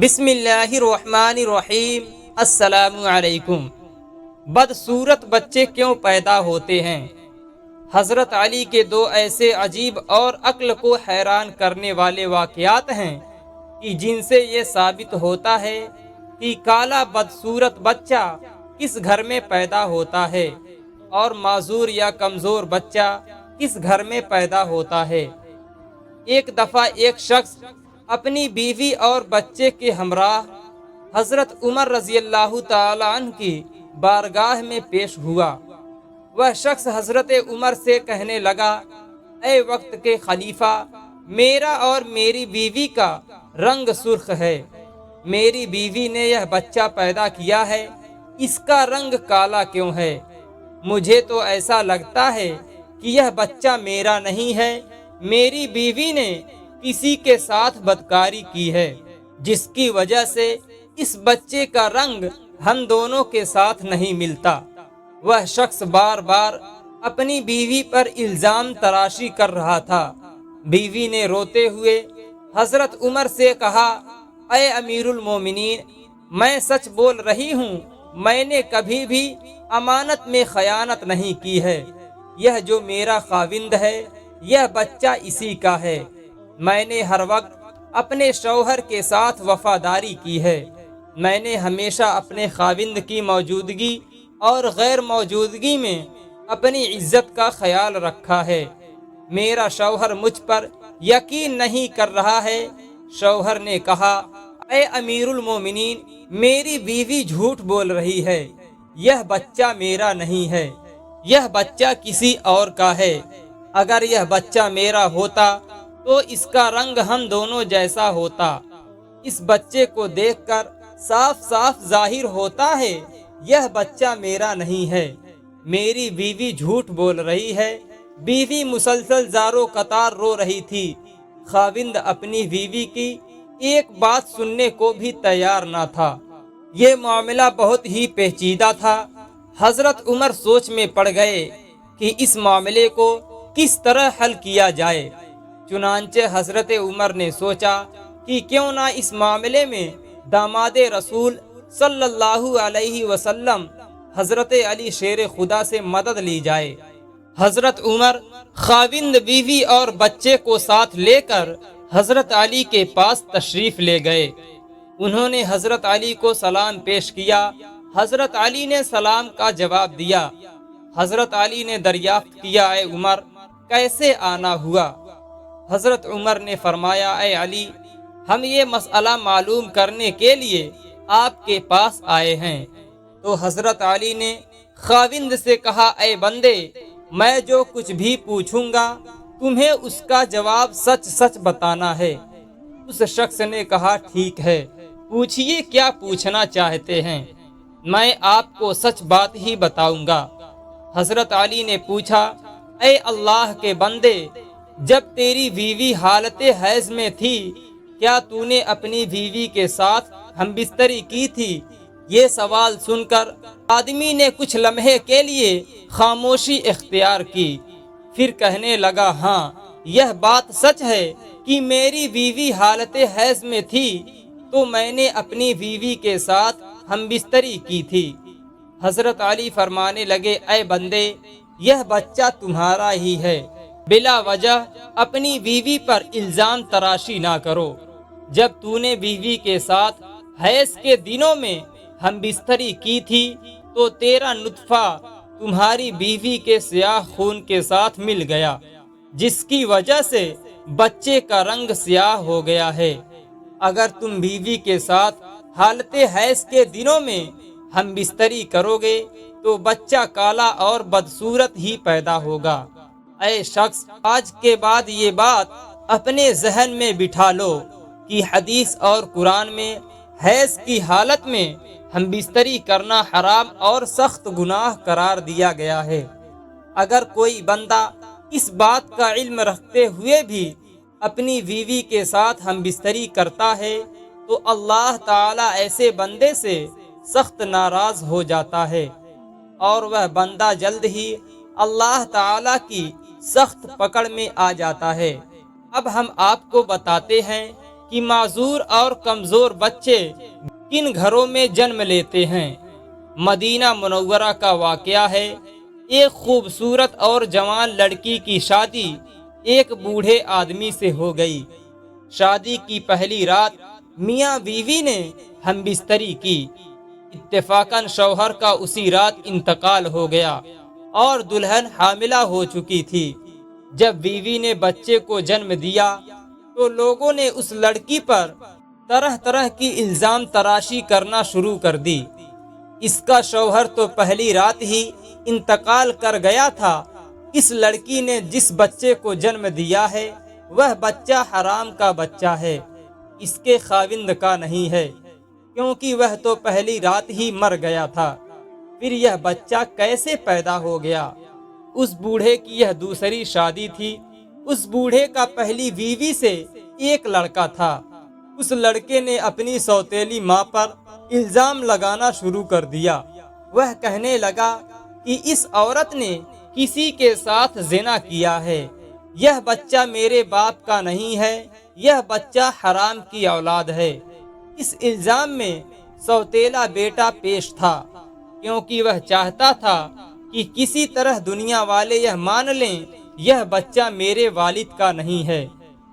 بسم اللہ الرحمن الرحیم۔ السلام علیکم۔ بدصورت بچے کیوں پیدا ہوتے ہیں؟ حضرت علی کے دو ایسے عجیب اور عقل کو حیران کرنے والے واقعات ہیں کہ جن سے یہ ثابت ہوتا ہے کہ کالا بدصورت بچہ کس گھر میں پیدا ہوتا ہے اور معذور یا کمزور بچہ کس گھر میں پیدا ہوتا ہے۔ ایک دفعہ ایک شخص اپنی بیوی اور بچے کے ہمراہ حضرت عمر رضی اللہ تعالی عنہ کی بارگاہ میں پیش ہوا۔ وہ شخص حضرت عمر سے کہنے لگا، اے وقت کے خلیفہ، میرا اور میری بیوی کا رنگ سرخ ہے۔ میری بیوی نے یہ بچہ پیدا کیا ہے، اس کا رنگ کالا کیوں ہے؟ مجھے تو ایسا لگتا ہے کہ یہ بچہ میرا نہیں ہے، میری بیوی نے کسی کے ساتھ بدکاری کی ہے، جس کی وجہ سے اس بچے کا رنگ ہم دونوں کے ساتھ نہیں ملتا۔ وہ شخص بار بار اپنی بیوی پر الزام تراشی کر رہا تھا۔ بیوی نے روتے ہوئے حضرت عمر سے کہا، اے امیر المومنین، میں سچ بول رہی ہوں، میں نے کبھی بھی امانت میں خیانت نہیں کی ہے۔ یہ جو میرا خاوند ہے، یہ بچہ اسی کا ہے۔ میں نے ہر وقت اپنے شوہر کے ساتھ وفاداری کی ہے۔ میں نے ہمیشہ اپنے خاوند کی موجودگی اور غیر موجودگی میں اپنی عزت کا خیال رکھا ہے۔ میرا شوہر مجھ پر یقین نہیں کر رہا ہے۔ شوہر نے کہا، اے امیر المومنین، میری بیوی جھوٹ بول رہی ہے، یہ بچہ میرا نہیں ہے، یہ بچہ کسی اور کا ہے۔ اگر یہ بچہ میرا ہوتا تو اس کا رنگ ہم دونوں جیسا ہوتا۔ اس بچے کو دیکھ کر صاف صاف ظاہر ہوتا ہے یہ بچہ میرا نہیں ہے۔ میری بیوی جھوٹ بول رہی ہے۔ بیوی مسلسل زارو قطار رو رہی تھی۔ خاوند اپنی بیوی کی ایک بات سننے کو بھی تیار نہ تھا۔ یہ معاملہ بہت ہی پیچیدہ تھا۔ حضرت عمر سوچ میں پڑ گئے کہ اس معاملے کو کس طرح حل کیا جائے۔ چنانچہ حضرت عمر نے سوچا کہ کیوں نہ اس معاملے میں داماد رسول صلی اللہ علیہ وسلم حضرت علی شیر خدا سے مدد لی جائے۔ حضرت عمر خاوند، بیوی اور بچے کو ساتھ لے کر حضرت علی کے پاس تشریف لے گئے۔ انہوں نے حضرت علی کو سلام پیش کیا۔ حضرت علی نے سلام کا جواب دیا۔ حضرت علی نے دریافت کیا، اے عمر، کیسے آنا ہوا؟ حضرت عمر نے فرمایا، اے علی، ہم یہ مسئلہ معلوم کرنے کے لیے آپ کے پاس آئے ہیں۔ تو حضرت علی نے خاوند سے کہا، اے بندے، میں جو کچھ بھی پوچھوں گا تمہیں اس کا جواب سچ سچ بتانا ہے۔ اس شخص نے کہا، ٹھیک ہے، پوچھئے کیا پوچھنا چاہتے ہیں، میں آپ کو سچ بات ہی بتاؤں گا۔ حضرت علی نے پوچھا، اے اللہ کے بندے، جب تیری بیوی حالت حیض میں تھی کیا تو نے اپنی بیوی کے ساتھ ہم بستری کی تھی؟ یہ سوال سن کر آدمی نے کچھ لمحے کے لیے خاموشی اختیار کی، پھر کہنے لگا، ہاں، یہ بات سچ ہے کہ میری بیوی حالت حیض میں تھی تو میں نے اپنی بیوی کے ساتھ ہم بستری کی تھی۔ حضرت علی فرمانے لگے، اے بندے، یہ بچہ تمہارا ہی ہے، بلا وجہ اپنی بیوی پر الزام تراشی نہ کرو۔ جب تو نے بیوی کے ساتھ حیض کے دنوں میں ہم بستری کی تھی تو تیرا نطفہ تمہاری بیوی کے سیاہ خون کے ساتھ مل گیا، جس کی وجہ سے بچے کا رنگ سیاہ ہو گیا ہے۔ اگر تم بیوی کے ساتھ حالت حیض کے دنوں میں ہم بستری کرو گے تو بچہ کالا اور بدصورت ہی پیدا ہوگا۔ اے شخص، آج کے بعد یہ بات اپنے ذہن میں بٹھا لو کہ حدیث اور قرآن میں حیض کی حالت میں ہم بستری کرنا حرام اور سخت گناہ قرار دیا گیا ہے۔ اگر کوئی بندہ اس بات کا علم رکھتے ہوئے بھی اپنی بیوی کے ساتھ ہم بستری کرتا ہے تو اللہ تعالیٰ ایسے بندے سے سخت ناراض ہو جاتا ہے اور وہ بندہ جلد ہی اللہ تعالیٰ کی سخت پکڑ میں آ جاتا ہے۔ اب ہم آپ کو بتاتے ہیں کہ معذور اور کمزور بچے کن گھروں میں جنم لیتے ہیں۔ مدینہ منورہ کا واقعہ ہے۔ ایک خوبصورت اور جوان لڑکی کی شادی ایک بوڑھے آدمی سے ہو گئی۔ شادی کی پہلی رات میاں بیوی نے ہم بستری کی۔ اتفاقاً شوہر کا اسی رات انتقال ہو گیا اور دلہن حاملہ ہو چکی تھی۔ جب بیوی نے بچے کو جنم دیا تو لوگوں نے اس لڑکی پر طرح طرح کی الزام تراشی کرنا شروع کر دی۔ اس کا شوہر تو پہلی رات ہی انتقال کر گیا تھا۔ اس لڑکی نے جس بچے کو جنم دیا ہے وہ بچہ حرام کا بچہ ہے، اس کے خاوند کا نہیں ہے، کیونکہ وہ تو پہلی رات ہی مر گیا تھا۔ پھر یہ بچہ کیسے پیدا ہو گیا؟ اس بوڑھے کی یہ دوسری شادی تھی۔ اس بوڑھے کا پہلی بیوی سے ایک لڑکا تھا۔ اس لڑکے نے اپنی سوتیلی ماں پر الزام لگانا شروع کر دیا۔ وہ کہنے لگا کہ اس عورت نے کسی کے ساتھ زنا کیا ہے، یہ بچہ میرے باپ کا نہیں ہے، یہ بچہ حرام کی اولاد ہے۔ اس الزام میں سوتیلا بیٹا پیش تھا، کیونکہ وہ چاہتا تھا کہ کسی طرح دنیا والے یہ مان لیں یہ بچہ میرے والد کا نہیں ہے،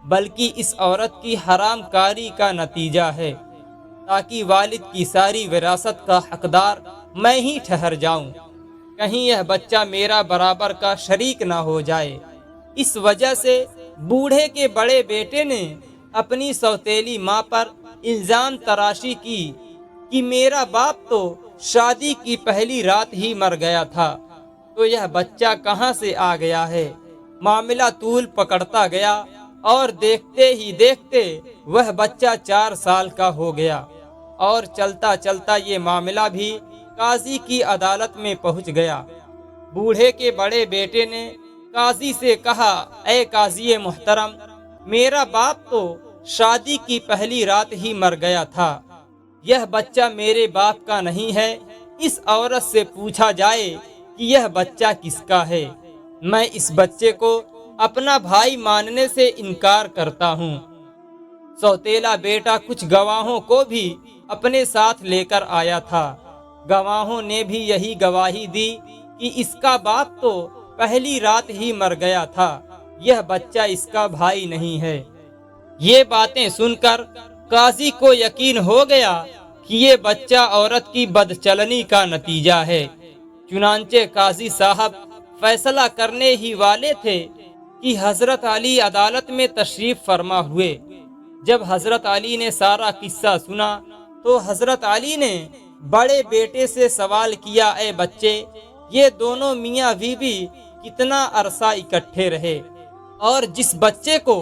بلکہ اس عورت کی حرام کاری کا نتیجہ ہے، تاکہ والد کی ساری وراثت کا حقدار میں ہی ٹھہر جاؤں، کہیں یہ بچہ میرا برابر کا شریک نہ ہو جائے۔ اس وجہ سے بوڑھے کے بڑے بیٹے نے اپنی سوتیلی ماں پر الزام تراشی کی کہ میرا باپ تو شادی کی پہلی رات ہی مر گیا تھا، تو یہ بچہ کہاں سے آ گیا ہے؟ معاملہ طول پکڑتا گیا اور دیکھتے ہی دیکھتے وہ بچہ 4 سال کا ہو گیا، اور چلتا چلتا یہ معاملہ بھی قاضی کی عدالت میں پہنچ گیا۔ بوڑھے کے بڑے بیٹے نے قاضی سے کہا، اے قاضی محترم، میرا باپ تو شادی کی پہلی رات ہی مر گیا تھا، یہ بچہ میرے باپ کا نہیں ہے، اس عورت سے پوچھا جائے کہ یہ بچہ کس کا ہے، میں اس بچے کو اپنا بھائی ماننے سے انکار کرتا ہوں۔ سوتیلا بیٹا کچھ گواہوں کو بھی اپنے ساتھ لے کر آیا تھا۔ گواہوں نے بھی یہی گواہی دی کہ اس کا باپ تو پہلی رات ہی مر گیا تھا، یہ بچہ اس کا بھائی نہیں ہے۔ یہ باتیں سن کر قاضی کو یقین ہو گیا کہ یہ بچہ عورت کی بدچلنی کا نتیجہ ہے۔ چنانچہ قاضی صاحب فیصلہ کرنے ہی والے تھے کہ حضرت علی عدالت میں تشریف فرما ہوئے۔ جب حضرت علی نے سارا قصہ سنا تو حضرت علی نے بڑے بیٹے سے سوال کیا، اے بچے، یہ دونوں میاں بیوی کتنا عرصہ اکٹھے رہے، اور جس بچے کو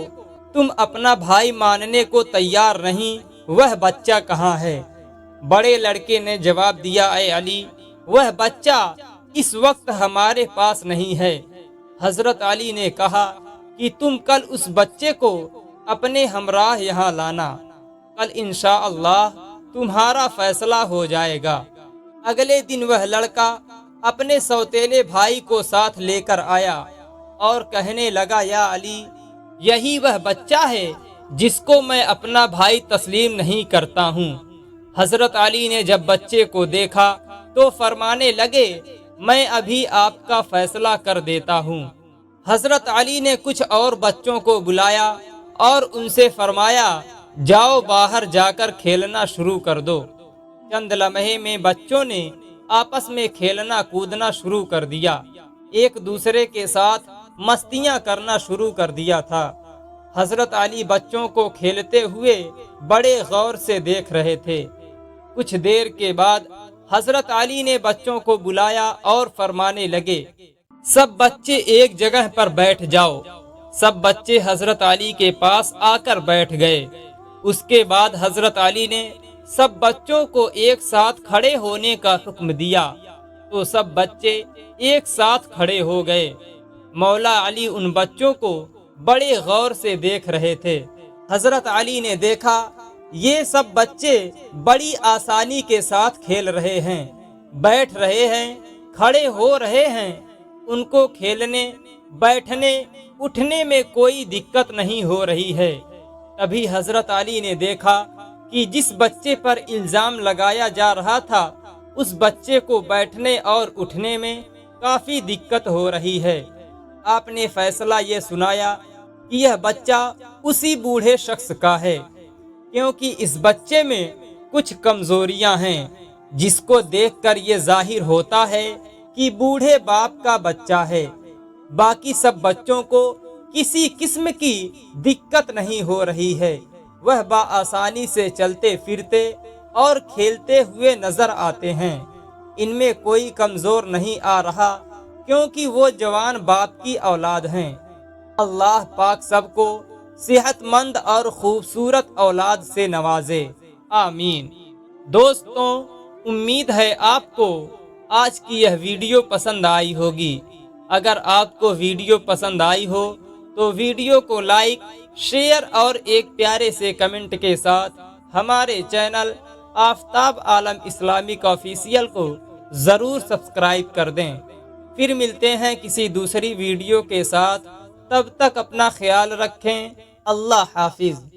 تم اپنا بھائی ماننے کو تیار نہیں وہ بچہ کہاں ہے؟ بڑے لڑکے نے جواب دیا، اے علی، وہ بچہ اس وقت ہمارے پاس نہیں ہے۔ حضرت علی نے کہا کہ تم کل اس بچے کو اپنے ہمراہ یہاں لانا، کل انشاءاللہ تمہارا فیصلہ ہو جائے گا۔ اگلے دن وہ لڑکا اپنے سوتیلے بھائی کو ساتھ لے کر آیا اور کہنے لگا، یا علی، یہی وہ بچہ ہے جس کو میں اپنا بھائی تسلیم نہیں کرتا ہوں۔ حضرت علی نے جب بچے کو دیکھا تو فرمانے لگے، میں ابھی آپ کا فیصلہ کر دیتا ہوں۔ حضرت علی نے کچھ اور بچوں کو بلایا اور ان سے فرمایا، جاؤ باہر جا کر کھیلنا شروع کر دو۔ چند لمحے میں بچوں نے آپس میں کھیلنا کودنا شروع کر دیا، ایک دوسرے کے ساتھ مستیاں کرنا شروع کر دیا تھا۔ حضرت علی بچوں کو کھیلتے ہوئے بڑے غور سے دیکھ رہے تھے۔ کچھ دیر کے بعد حضرت علی نے بچوں کو بلایا اور فرمانے لگے، سب بچے ایک جگہ پر بیٹھ جاؤ۔ سب بچے حضرت علی کے پاس آ کر بیٹھ گئے۔ اس کے بعد حضرت علی نے سب بچوں کو ایک ساتھ کھڑے ہونے کا حکم دیا تو سب بچے ایک ساتھ کھڑے ہو گئے۔ مولا علی ان بچوں کو بڑے غور سے دیکھ رہے تھے۔ حضرت علی نے دیکھا یہ سب بچے بڑی آسانی کے ساتھ کھیل رہے ہیں، بیٹھ رہے ہیں، کھڑے ہو رہے ہیں، ان کو کھیلنے، بیٹھنے، اٹھنے میں کوئی دقت نہیں ہو رہی ہے۔ تبھی حضرت علی نے دیکھا کہ جس بچے پر الزام لگایا جا رہا تھا اس بچے کو بیٹھنے اور اٹھنے میں کافی دقت ہو رہی ہے۔ آپ نے فیصلہ یہ سنایا کہ یہ بچہ اسی بوڑھے شخص کا ہے، کیونکہ اس بچے میں کچھ کمزوریاں ہیں جس کو دیکھ کر یہ ظاہر ہوتا ہے کہ بوڑھے باپ کا بچہ ہے۔ باقی سب بچوں کو کسی قسم کی دقت نہیں ہو رہی ہے، وہ بآسانی سے چلتے پھرتے اور کھیلتے ہوئے نظر آتے ہیں۔ ان میں کوئی کمزور نہیں آ رہا کیونکہ وہ جوان باپ کی اولاد ہیں۔ اللہ پاک سب کو صحت مند اور خوبصورت اولاد سے نوازے، آمین۔ دوستوں، امید ہے آپ کو آج کی یہ ویڈیو پسند آئی ہوگی۔ اگر آپ کو ویڈیو پسند آئی ہو تو ویڈیو کو لائک، شیئر اور ایک پیارے سے کمنٹ کے ساتھ ہمارے channel Aftab Alam Islamic official کو ضرور سبسکرائب کر دیں۔ پھر ملتے ہیں کسی دوسری ویڈیو کے ساتھ، تب تک اپنا خیال رکھیں۔ اللہ حافظ۔